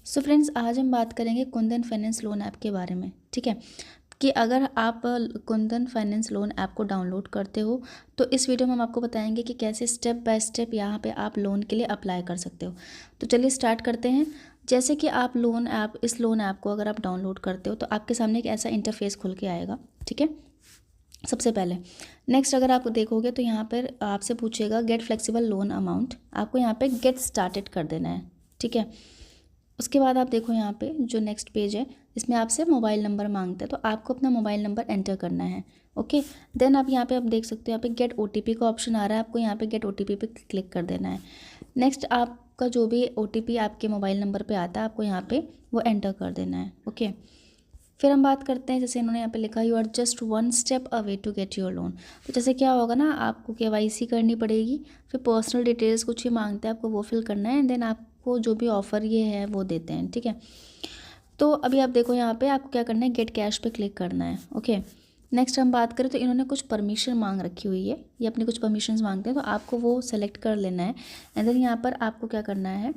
So friends, आज हम बात करेंगे कुंदन फाइनेंस लोन ऐप के बारे में। ठीक है, कि अगर आप कुंदन फाइनेंस लोन ऐप को डाउनलोड करते हो तो इस वीडियो में हम आपको बताएंगे कि कैसे स्टेप बाय स्टेप यहाँ पे आप लोन के लिए अप्लाई कर सकते हो। तो चलिए स्टार्ट करते हैं। जैसे कि आप इस लोन ऐप को अगर आप डाउनलोड करते हो तो आपके सामने एक ऐसा इंटरफेस खुल के आएगा। ठीक है, सबसे पहले नेक्स्ट अगर आप देखोगे तो यहाँ पर आपसे पूछेगा गेट फ्लेक्सिबल लोन अमाउंट, आपको यहाँ पे गेट स्टार्टेड कर देना है। ठीक है, उसके बाद आप देखो यहाँ पे जो नेक्स्ट पेज है इसमें आपसे मोबाइल नंबर मांगता है, तो आपको अपना मोबाइल नंबर एंटर करना है। ओके, देन आप यहाँ पे आप देख सकते हो यहाँ पे गेट ओटीपी का ऑप्शन आ रहा है, आपको यहाँ पे गेट ओटीपी पे क्लिक कर देना है। नेक्स्ट आपका जो भी ओटीपी आपके मोबाइल नंबर पे आता है आपको यहाँ पे वो एंटर कर देना है। ओके, फिर हम बात करते हैं, जैसे इन्होंने यहाँ पे लिखा you are just one step away to get your loan. तो जैसे क्या होगा ना, आपको केवाईसी करनी पड़ेगी, फिर पर्सनल डिटेल्स कुछ ही मांगते हैं, आपको वो फिल करना है, देन आपको जो भी ऑफ़र ये है वो देते हैं। ठीक है, तो अभी आप देखो यहाँ पे आपको क्या करना है, गेट कैश पे क्लिक करना है। ओके, नेक्स्ट हम बात करें तो इन्होंने कुछ परमिशन मांग रखी हुई है, ये अपनी कुछ परमिशंस मांगते हैं, तो आपको वो सेलेक्ट कर लेना है। एंड देन यहाँ पर आपको क्या करना है,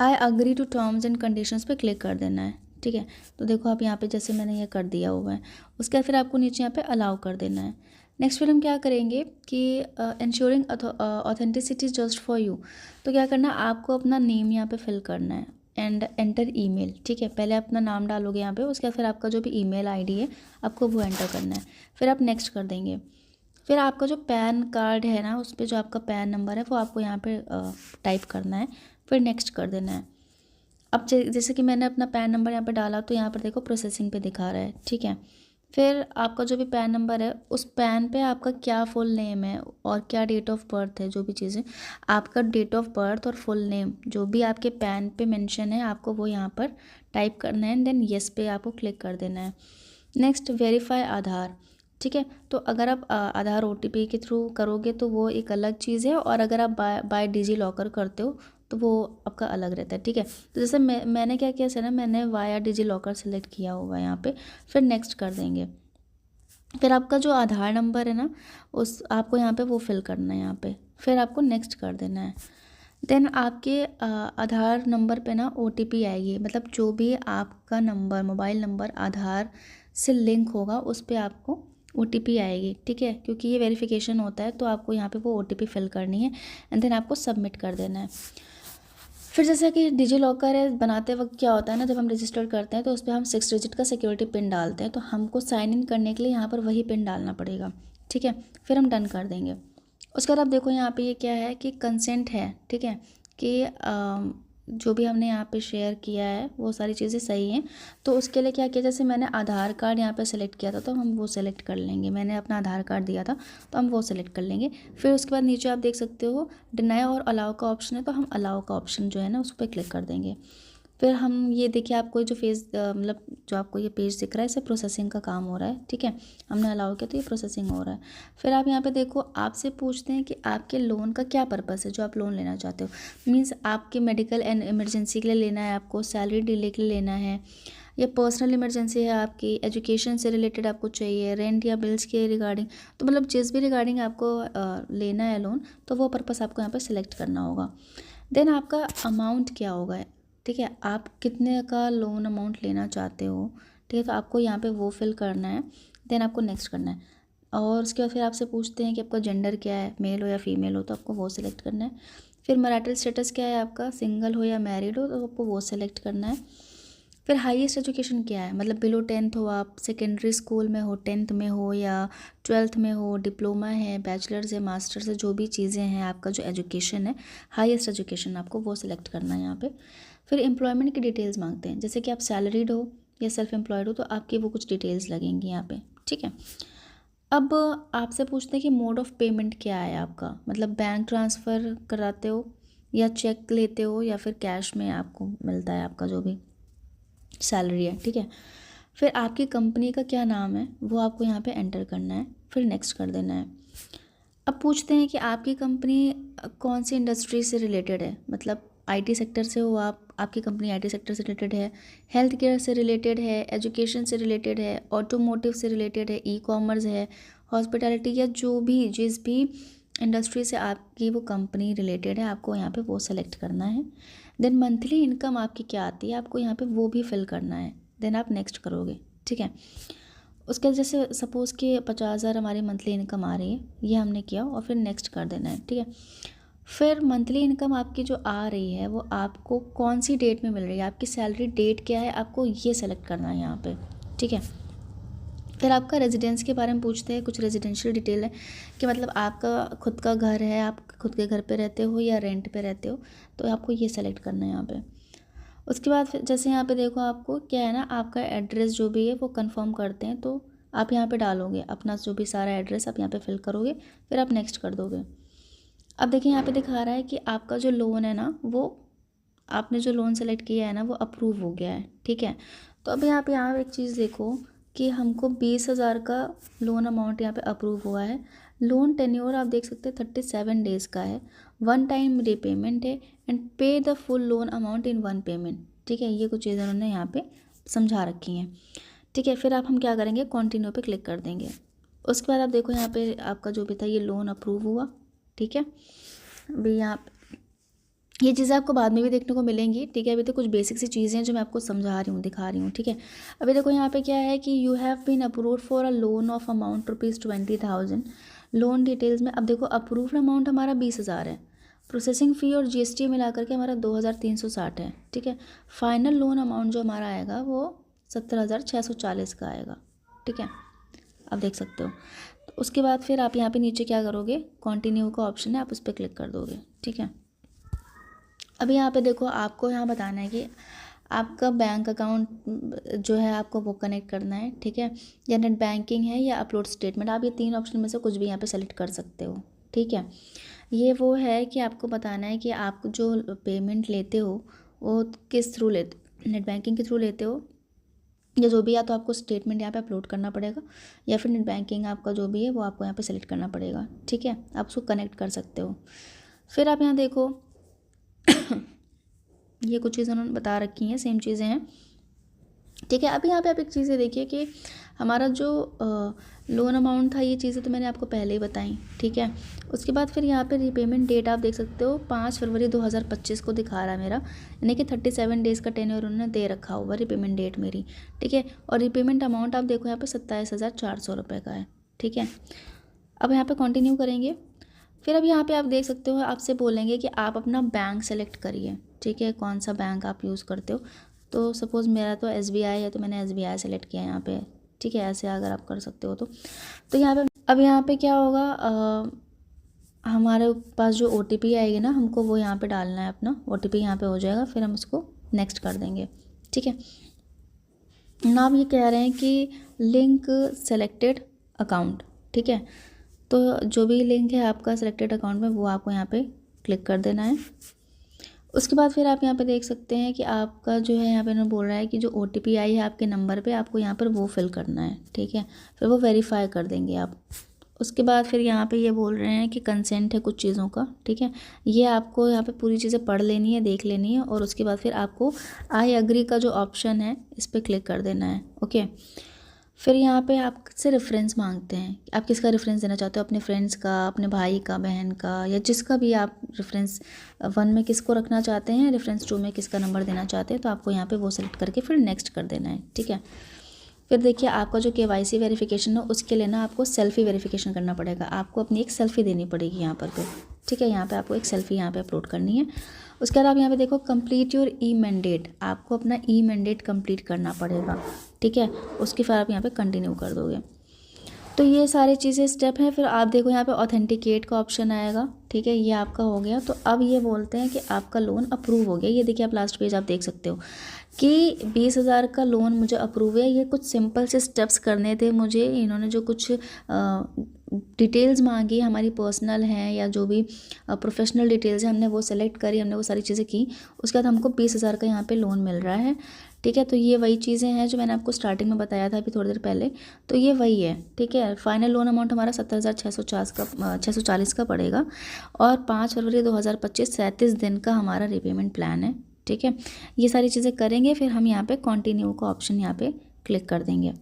I agree to terms and conditions पे क्लिक कर देना है। ठीक है, तो देखो आप यहाँ पे जैसे मैंने ये कर दिया हुआ है, उसके बाद फिर आपको नीचे यहाँ पे अलाउ कर देना है। नेक्स्ट फिर हम क्या करेंगे कि ensuring authenticity just for you, तो क्या करना है, आपको अपना नेम यहाँ पे फिल करना है एंड एंटर ईमेल। ठीक है, पहले अपना नाम डालोगे यहाँ पे, उसके बाद फिर आपका जो भी ईमेल आईडी है आपको वो एंटर करना है, फिर आप नेक्स्ट कर देंगे। फिर आपका जो पैन कार्ड है ना, उस पर जो आपका पैन नंबर है वो आपको यहाँ पे टाइप करना है, फिर नेक्स्ट कर देना है। अब जैसे कि मैंने अपना पैन नंबर यहाँ पे डाला तो यहाँ पर देखो प्रोसेसिंग पे दिखा रहा है। ठीक है, फिर आपका जो भी पैन नंबर है उस पैन पे आपका क्या फुल नेम है और क्या डेट ऑफ बर्थ है, जो भी चीज़ें आपका डेट ऑफ बर्थ और फुल नेम जो भी आपके पैन पे मेंशन है आपको वो यहाँ पर टाइप करना है, देन येस पे आपको क्लिक कर देना है। नेक्स्ट वेरीफाई आधार। ठीक है, तो अगर आप आधार ओटीपी के थ्रू करोगे तो वो एक अलग चीज़ है, और अगर आप बाय डिजी लॉकर करते हो तो वो आपका अलग रहता है। ठीक है, तो जैसे मैंने क्या किया ना, मैंने वाया डिजी लॉकर सेलेक्ट किया हुआ है यहाँ पे, फिर नेक्स्ट कर देंगे। फिर आपका जो आधार नंबर है ना उस आपको यहाँ पे वो फिल करना है यहाँ पे, फिर आपको नेक्स्ट कर देना है। देन आपके आधार नंबर पे ना ओटीपी आएगी, मतलब जो भी आपका नंबर मोबाइल नंबर आधार से लिंक होगा उस पर आपको ओटीपी आएगी। ठीक है, क्योंकि ये वेरिफिकेशन होता है तो आपको यहाँ पे वो ओटीपी फिल करनी है एंड देन आपको सबमिट कर देना है। फिर जैसा कि डिजी लॉकर है बनाते वक्त क्या होता है ना, जब हम रजिस्टर करते हैं तो उस पर हम 6 डिजिट का सिक्योरिटी पिन डालते हैं, तो हमको साइन इन करने के लिए यहाँ पर वही पिन डालना पड़ेगा। ठीक है, फिर हम डन कर देंगे। उसके बाद आप देखो यहाँ पे ये क्या है कि कंसेंट है। ठीक है, कि जो भी हमने यहाँ पे शेयर किया है वो सारी चीज़ें सही हैं, तो उसके लिए क्या किया, जैसे मैंने आधार कार्ड यहाँ पे सेलेक्ट किया था तो हम वो सेलेक्ट कर लेंगे, मैंने अपना आधार कार्ड दिया था तो हम वो सेलेक्ट कर लेंगे। फिर उसके बाद नीचे आप देख सकते हो डिनाई और अलाउ का ऑप्शन है, तो हम अलाउ का ऑप्शन जो है ना उस पर क्लिक कर देंगे। फिर हम ये देखिए आपको जो मतलब जो आपको ये पेज दिख रहा है इसे प्रोसेसिंग का काम हो रहा है। ठीक है, हमने अलाउ किया तो ये प्रोसेसिंग हो रहा है। फिर आप यहाँ पे देखो आपसे पूछते हैं कि आपके लोन का क्या पर्पस है, जो आप लोन लेना चाहते हो। मीन्स आपके मेडिकल एंड इमरजेंसी के लिए लेना है, आपको सैलरी डिले के लिए लेना है, या पर्सनल इमरजेंसी है आपकी, एजुकेशन से रिलेटेड आपको चाहिए, रेंट या बिल्स के रिगार्डिंग, तो मतलब जिस भी रिगार्डिंग आपको लेना है लोन, तो वो पर्पस आपको यहाँ पर सिलेक्ट करना होगा। देन आपका अमाउंट क्या होगा। ठीक है, आप कितने का लोन अमाउंट लेना चाहते हो। ठीक है, तो आपको यहाँ पे वो फिल करना है, देन आपको नेक्स्ट करना है। और उसके बाद फिर आपसे पूछते हैं कि आपका जेंडर क्या है, मेल हो या फीमेल हो, तो आपको वो सिलेक्ट करना है। फिर मैरिटल स्टेटस क्या है आपका, सिंगल हो या मैरिड हो, तो आपको वो सिलेक्ट करना है। फिर हाईएस्ट एजुकेशन क्या है, मतलब बिलो 10th हो, आप सेकेंडरी स्कूल में हो, 10th में हो या 12th में हो, डिप्लोमा है, बैचलर्स है, मास्टर्स है, जो भी चीज़ें हैं आपका जो एजुकेशन है हाईएस्ट एजुकेशन आपको वो सिलेक्ट करना है यहाँ पे। फिर एम्प्लॉयमेंट की डिटेल्स मांगते हैं, जैसे कि आप सैलरीड हो या सेल्फ एम्प्लॉयड हो तो आपकी वो कुछ डिटेल्स लगेंगी यहाँ पे। ठीक है, अब आपसे पूछते हैं कि मोड ऑफ पेमेंट क्या है आपका, मतलब बैंक ट्रांसफ़र कराते हो या चेक लेते हो या फिर कैश में आपको मिलता है आपका जो भी सैलरी है। ठीक है, फिर आपकी कंपनी का क्या नाम है वो आपको यहाँ पे एंटर करना है, फिर नेक्स्ट कर देना है। अब पूछते हैं कि आपकी कंपनी कौन सी इंडस्ट्री से रिलेटेड है, मतलब आईटी सेक्टर से हो आप, आपकी कंपनी आईटी सेक्टर से रिलेटेड है, हेल्थ केयर से रिलेटेड है, एजुकेशन से रिलेटेड है, ऑटोमोटिव से रिलेटेड है, ई कॉमर्स है, हॉस्पिटैलिटी, या जो भी जिस भी इंडस्ट्री से आपकी वो कंपनी रिलेटेड है, आपको यहाँ पे वो सेलेक्ट करना है। देन मंथली इनकम आपकी क्या आती है, आपको यहाँ पे वो भी फिल करना है। देन आप नेक्स्ट करोगे, ठीक है। उसके जैसे सपोज़ कि 50,000 हमारी मंथली इनकम आ रही है, ये हमने किया और फिर नेक्स्ट कर देना है, ठीक है। फिर मंथली इनकम आपकी जो आ रही है वो आपको कौन सी डेट में मिल रही है, आपकी सैलरी डेट क्या है, आपको ये सेलेक्ट करना है यहाँ पे, ठीक है। फिर आपका रेजिडेंस के बारे में पूछते हैं, कुछ रेजिडेंशियल डिटेल है कि मतलब आपका खुद का घर है, आप खुद के घर पे रहते हो या रेंट पे रहते हो, तो आपको ये सेलेक्ट करना है यहाँ पे। उसके बाद फिर जैसे यहाँ पे देखो आपको क्या है ना, आपका एड्रेस जो भी है वो कंफर्म करते हैं, तो आप यहाँ पे डालोगे अपना जो भी सारा एड्रेस आप यहाँ पे फिल करोगे, फिर आप नेक्स्ट कर दोगे। अब देखिए यहाँ पे दिखा रहा है कि आपका जो लोन है ना, वो आपने जो लोन सेलेक्ट किया है ना वो अप्रूव हो गया है, ठीक है। तो अब यहाँ पे आप एक चीज़ देखो कि हमको 20,000 का लोन अमाउंट यहाँ पे अप्रूव हुआ है। लोन टेन्योर आप देख सकते हैं 37 डेज़ का है, वन टाइम रिपेमेंट है एंड पे the full loan amount in one payment, ठीक है। ये कुछ चीज़ें उन्होंने यहाँ पे समझा रखी हैं, ठीक है। फिर आप हम क्या करेंगे, कंटिन्यू पे क्लिक कर देंगे। उसके बाद आप देखो यहाँ पे आपका जो भी था ये लोन अप्रूव हुआ, ठीक है। अभी यहाँ ये चीज़ें आपको बाद में भी देखने को मिलेंगी, ठीक है। अभी तो कुछ बेसिक सी चीज़ें हैं जो मैं आपको समझा रही हूँ, दिखा रही हूँ, ठीक है। अभी देखो यहाँ पे क्या है कि you have been approved for a loan of amount ₹20,000। Loan details में अब देखो अप्रूव्ड अमाउंट हमारा 20,000 है, प्रोसेसिंग फ़ी और GST मिला करके हमारा 2,360 है, ठीक है। फाइनल लोन अमाउंट जो हमारा आएगा वो 17,640 का आएगा, ठीक है। आप देख सकते हो। तो उसके बाद फिर आप यहाँ पे नीचे क्या करोगे, कंटिन्यू का ऑप्शन है, आप उस पर क्लिक कर दोगे, ठीक है। अभी यहाँ पे देखो आपको यहाँ बताना है कि आपका बैंक अकाउंट जो है आपको वो कनेक्ट करना है, ठीक है, या नेट बैंकिंग है या अपलोड स्टेटमेंट। आप ये 3 ऑप्शन में से कुछ भी यहाँ पे सेलेक्ट कर सकते हो, ठीक है। ये वो है कि आपको बताना है कि आप जो पेमेंट लेते हो वो किस थ्रू लेते, नेट बैंकिंग के थ्रू लेते हो या जो भी, या तो आपको स्टेटमेंट यहाँ पे अपलोड करना पड़ेगा या फिर नेट बैंकिंग आपका जो भी है वो आपको यहाँ पे सेलेक्ट करना पड़ेगा, ठीक है। आप उसको कनेक्ट कर सकते हो। फिर आप यहाँ देखो ये कुछ चीज़ें उन्होंने बता रखी हैं, सेम चीज़ें हैं, ठीक है। अभी यहाँ पे आप एक चीज़ें देखिए कि हमारा जो लोन अमाउंट था, ये चीज़ें तो मैंने आपको पहले ही बताई, ठीक है। उसके बाद फिर यहाँ पे रीपेमेंट डेट आप देख सकते हो 5 फरवरी 2025 को दिखा रहा है मेरा, यानी कि 37 डेज़ का टेन्योर उन्होंने दे रखा हुआ रिपेमेंट डेट मेरी, ठीक है। और रीपेमेंट अमाउंट आप देखो यहाँ पे 27,400 रुपये का है, ठीक है। अब यहाँ पे कंटिन्यू करेंगे। फिर अब यहाँ पे आप देख सकते हो आपसे बोलेंगे कि आप अपना बैंक सेलेक्ट करिए, ठीक है, कौन सा बैंक आप यूज़ करते हो। तो सपोज़ मेरा तो SBI है, तो मैंने SBI सेलेक्ट किया यहाँ पे, ठीक है। ऐसे अगर आप कर सकते हो तो यहाँ पे अब यहाँ पे क्या होगा, हमारे पास जो OTP आएगी ना, हमको वो यहाँ पे डालना है, अपना OTP यहाँ पे हो जाएगा, फिर हम इसको नेक्स्ट कर देंगे, ठीक है। नाम ये कह रहे हैं कि लिंक सेलेक्टेड अकाउंट, ठीक है। तो जो भी लिंक है आपका सेलेक्टेड अकाउंट में वो आपको यहाँ पे क्लिक कर देना है। उसके बाद फिर आप यहाँ पे देख सकते हैं कि आपका जो है यहाँ पे उन्होंने बोल रहा है कि जो OTP आई है आपके नंबर पे, आपको यहाँ पर वो फिल करना है, ठीक है। फिर वो वेरीफाई कर देंगे आप। उसके बाद फिर यहाँ पे ये बोल रहे हैं कि कंसेंट है कुछ चीज़ों का, ठीक है। ये आपको यहाँ पे पूरी चीज़ें पढ़ लेनी है, देख लेनी है, और उसके बाद फिर आपको आई एग्री का जो ऑप्शन है इस पर क्लिक कर देना है, ओके। फिर यहाँ पे आपसे रेफरेंस मांगते हैं, आप किसका रेफरेंस देना चाहते हो, अपने फ्रेंड्स का, अपने भाई का, बहन का, या जिसका भी आप रेफरेंस 1 में किसको रखना चाहते हैं, रेफरेंस 2 में किसका नंबर देना चाहते हैं, तो आपको यहाँ पे वो सेलेक्ट करके फिर नेक्स्ट कर देना है, ठीक है। फिर देखिए आपका जो KYC वेरिफिकेशन है उसके लिए ना आपको सेल्फ़ी वेरिफिकेशन करना पड़ेगा, आपको अपनी एक सेल्फ़ी देनी पड़ेगी यहाँ पर पे, ठीक है। यहाँ पे आपको एक सेल्फ़ी यहाँ पे अपलोड करनी है। उसके बाद आप यहाँ पे देखो कंप्लीट योर ई-मैंडेट, आपको अपना ई-मैंडेट कंप्लीट करना पड़ेगा, ठीक है। उसके फिर आप यहाँ पे कंटिन्यू कर दोगे। तो ये सारी चीज़ें स्टेप हैं। फिर आप देखो यहाँ पे ऑथेंटिकेट का ऑप्शन आएगा, ठीक है, ये आपका हो गया। तो अब ये बोलते हैं कि आपका लोन अप्रूव हो गया। ये देखिए आप लास्ट पेज आप देख सकते हो कि 20,000 का लोन मुझे अप्रूव है। ये कुछ सिंपल से स्टेप्स करने थे मुझे, इन्होंने जो कुछ डिटेल्स मांगी हमारी पर्सनल हैं या जो भी प्रोफेशनल डिटेल्स हैं, हमने वो सेलेक्ट करी, हमने वो सारी चीज़ें की। उसके बाद हमको 20,000 का यहाँ पे लोन मिल रहा है, ठीक है। तो ये वही चीज़ें हैं जो मैंने आपको स्टार्टिंग में बताया था अभी थोड़ी देर पहले, तो ये वही है, ठीक है। फाइनल लोन अमाउंट हमारा 17,640 का पड़ेगा और 5 फरवरी 2025 37 दिन का हमारा रिपेमेंट प्लान है, ठीक है। ये सारी चीज़ें करेंगे, फिर हम यहाँ पे कंटिन्यू का ऑप्शन यहाँ पे क्लिक कर देंगे।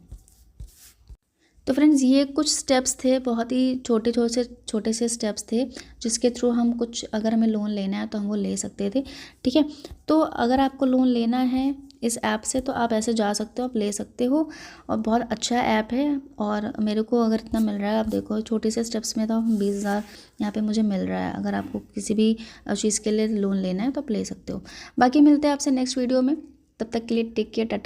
तो फ्रेंड्स ये कुछ स्टेप्स थे, बहुत ही छोटे से स्टेप्स थे जिसके थ्रू हम कुछ, अगर हमें लोन लेना है तो हम वो ले सकते थे। ठीक है, तो अगर आपको लोन लेना है इस ऐप से तो आप ऐसे जा सकते हो, आप ले सकते हो, और बहुत अच्छा ऐप है। और मेरे को अगर इतना मिल रहा है, आप देखो छोटे से स्टेप्स में तो 20,000 यहाँ पे मुझे मिल रहा है। अगर आपको किसी भी चीज़ के लिए लोन लेना है तो आप ले सकते हो। बाकी मिलते हैं आपसे नेक्स्ट वीडियो में, तब तक के लिए टेक केयर, टाटा।